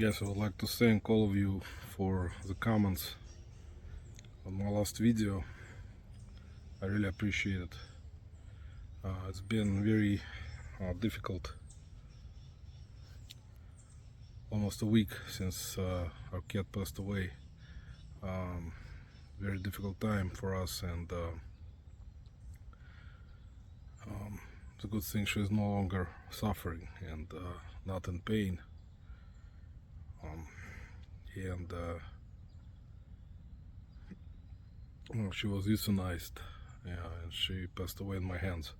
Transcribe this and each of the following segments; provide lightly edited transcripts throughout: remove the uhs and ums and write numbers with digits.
Yes, I would like to thank all of you for the comments on my last video. I really appreciate it. It's been very difficult, almost a week since our cat passed away. Very difficult time for us, and it's a good thing she's no longer suffering and not in pain. And she was euthanized, and she passed away in my hands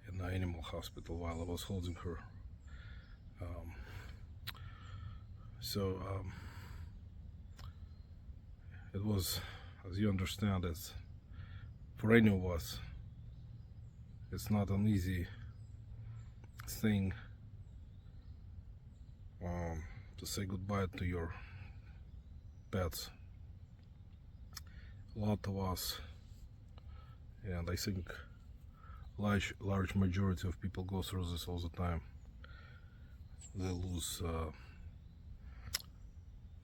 in the animal hospital while I was holding her. So it was, as you understand, it's for any of us, it's not an easy thing to say goodbye to your pets. A lot of us, and I think large majority of people go through this all the time. They lose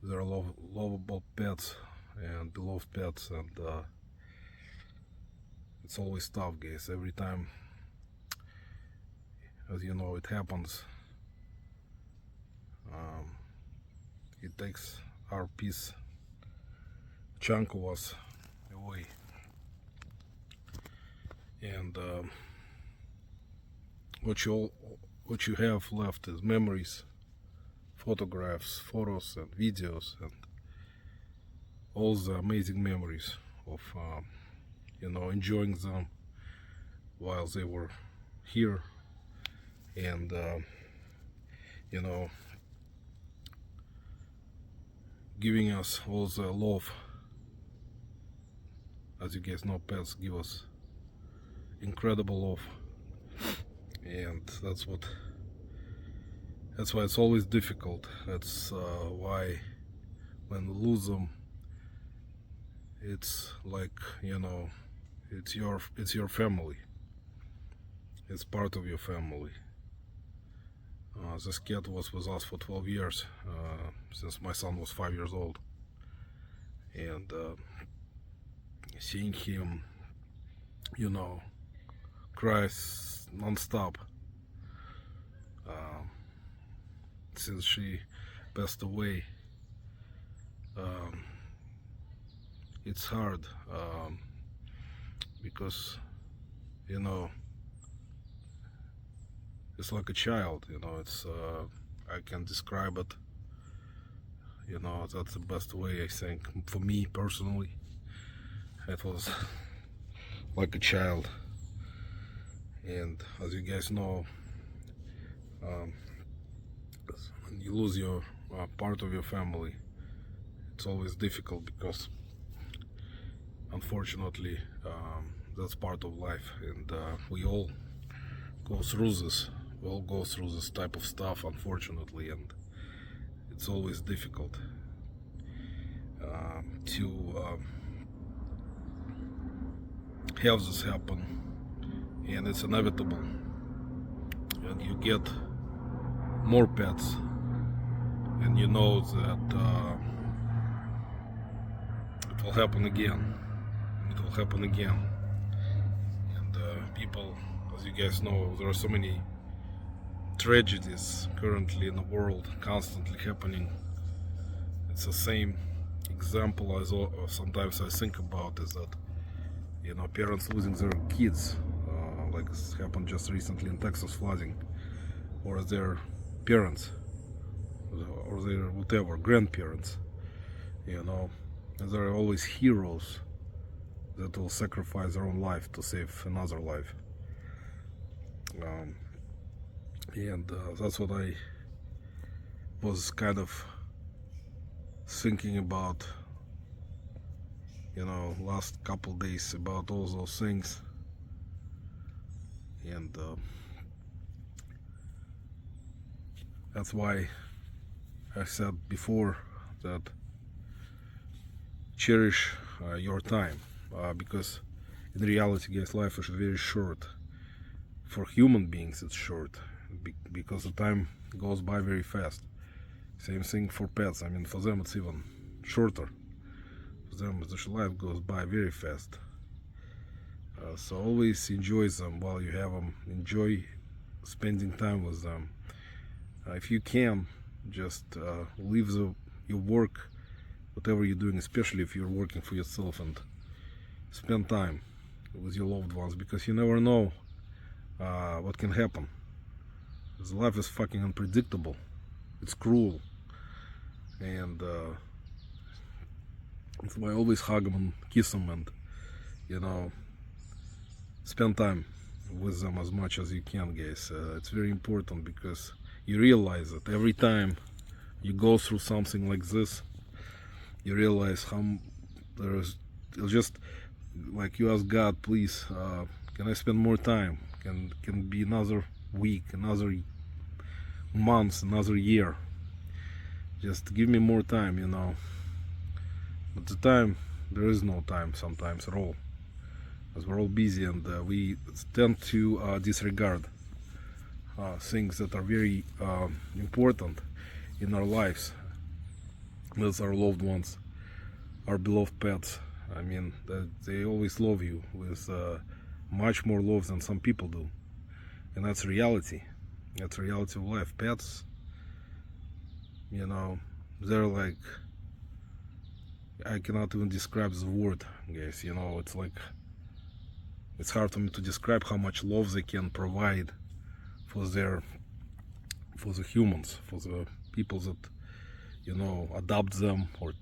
their lovable pets and beloved pets, and it's always tough, guys. Every time, as you know, it happens, it takes our peace, chunk of us away. And what you have left is memories, photographs, photos and videos, and all the amazing memories of enjoying them while they were here, and giving us all the love. As you guys know, pets give us incredible love, and that's why it's always difficult. That's why when we lose them, it's like, it's your family. It's part of your family. This cat was with us for 12 years, since my son was 5 years old, and seeing him, cries non-stop since she passed away. It's hard, because it's like a child. It's I can describe it. That's the best way, I think, for me personally. It was like a child, and as you guys know, when you lose your part of your family, it's always difficult, because unfortunately that's part of life, and we all go through this. We all go through this type of stuff, unfortunately, and it's always difficult to have this happen, and it's inevitable. And you get more pets, and you know that it will happen again. It will happen again. And people, as you guys know, there are so many tragedies currently in the world, constantly happening. It's the same example as sometimes I think about, is that parents losing their kids, like this happened just recently in Texas flooding, or their parents, or their whatever grandparents. And there are always heroes that will sacrifice their own life to save another life. And that's what I was kind of thinking about, last couple days, about all those things. And that's why I said before that cherish your time, because in reality, guys, life is very short. For human beings it's short, because the time goes by very fast. Same thing for pets. I mean, for them it's even shorter. For them, the life goes by very fast. So always enjoy them while you have them. Enjoy spending time with them. If you can, just leave your work, whatever you're doing, especially if you're working for yourself, and spend time with your loved ones, because you never know what can happen. Because life is fucking unpredictable. It's cruel. And that's why I always hug them and kiss them, and spend time with them as much as you can, guys. It's very important, because you realize that every time you go through something like this, you realize how there's just like you ask God, please, can I spend more time? Can be another week, another month, another year? Just give me more time, But the time, there is no time sometimes at all, because we're all busy, and we tend to disregard things that are very important in our lives. That's our loved ones, our beloved pets. I mean, they always love you with much more love than some people do, and that's reality. That's the reality of life. Pets, they're like, I cannot even describe the word, guys. It's like, it's hard for me to describe how much love they can provide for the humans, for the people that adopt them, or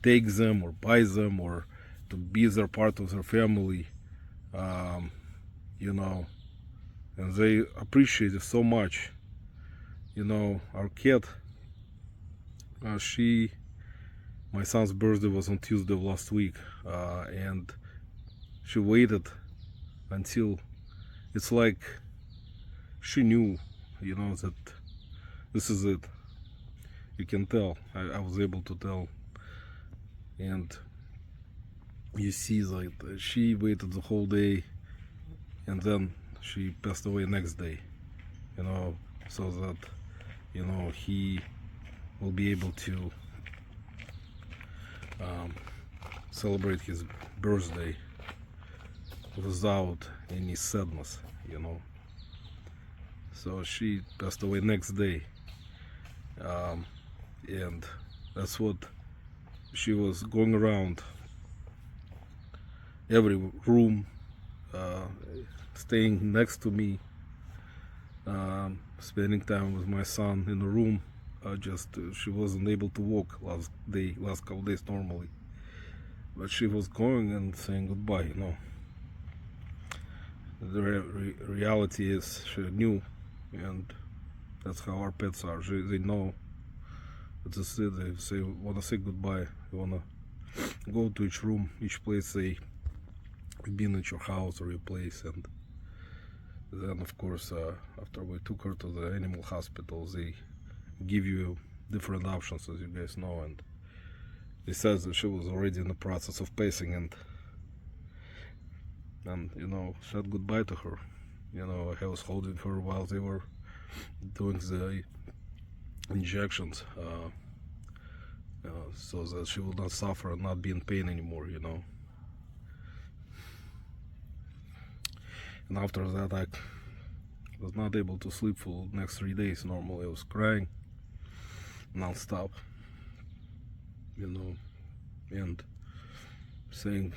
take them, or buy them, or to be their part of their family, and they appreciate it so much. Our cat, my son's birthday was on Tuesday of last week, and she waited until, it's like she knew, that this is it. You can tell. I was able to tell. And you see that she waited the whole day, and then she passed away next day, so that he will be able to celebrate his birthday without any sadness, So she passed away next day, and that's what she was going around every room, staying next to me, spending time with my son in the room. She wasn't able to walk last couple days normally, but she was going and saying goodbye. The reality is, she knew, and that's how our pets are. They know. They want to say goodbye. They want to go to each room, each place they been at your house or your place. And then, of course, after we took her to the animal hospital, they give you different options, as you guys know. And they said that she was already in the process of passing, and said goodbye to her. I was holding her while they were doing the injections, so that she would not suffer and not be in pain anymore, And after that, I was not able to sleep for the next 3 days. Normally I was crying non-stop, and saying,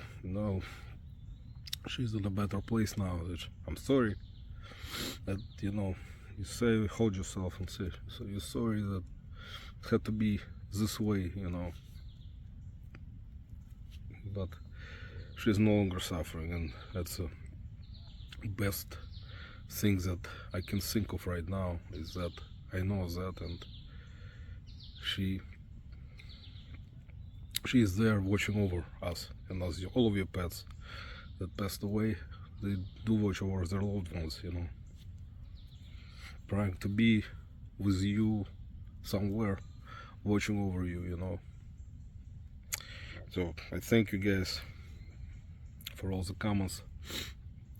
she's in a better place now. That I'm sorry that, you say, hold yourself and say, so you're sorry that it had to be this way, but she's no longer suffering, and that's the best thing that I can think of right now, is that I know that, and she is there watching over us, and as all of your pets that passed away, they do watch over their loved ones, trying to be with you somewhere, watching over you, So I thank you guys for all the comments,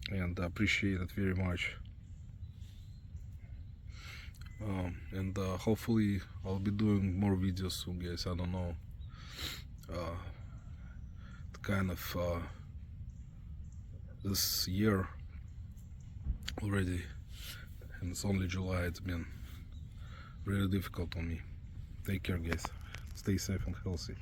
and I appreciate it very much. And hopefully I'll be doing more videos soon, guys. I don't know. The kind of this year already, and it's only July. It's been really difficult on me. Take care, guys. Stay safe and healthy.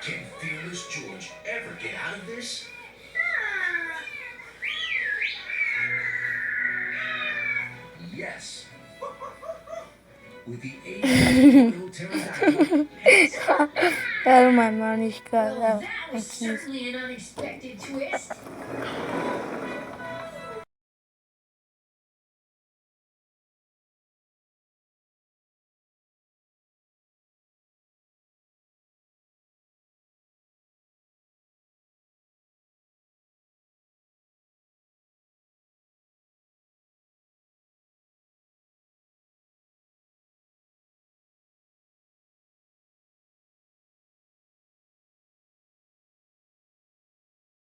Can Fearless George ever get out of this? Yes. With the aid of the pterodactyl. Oh, my money's got out. That was certainly an unexpected twist.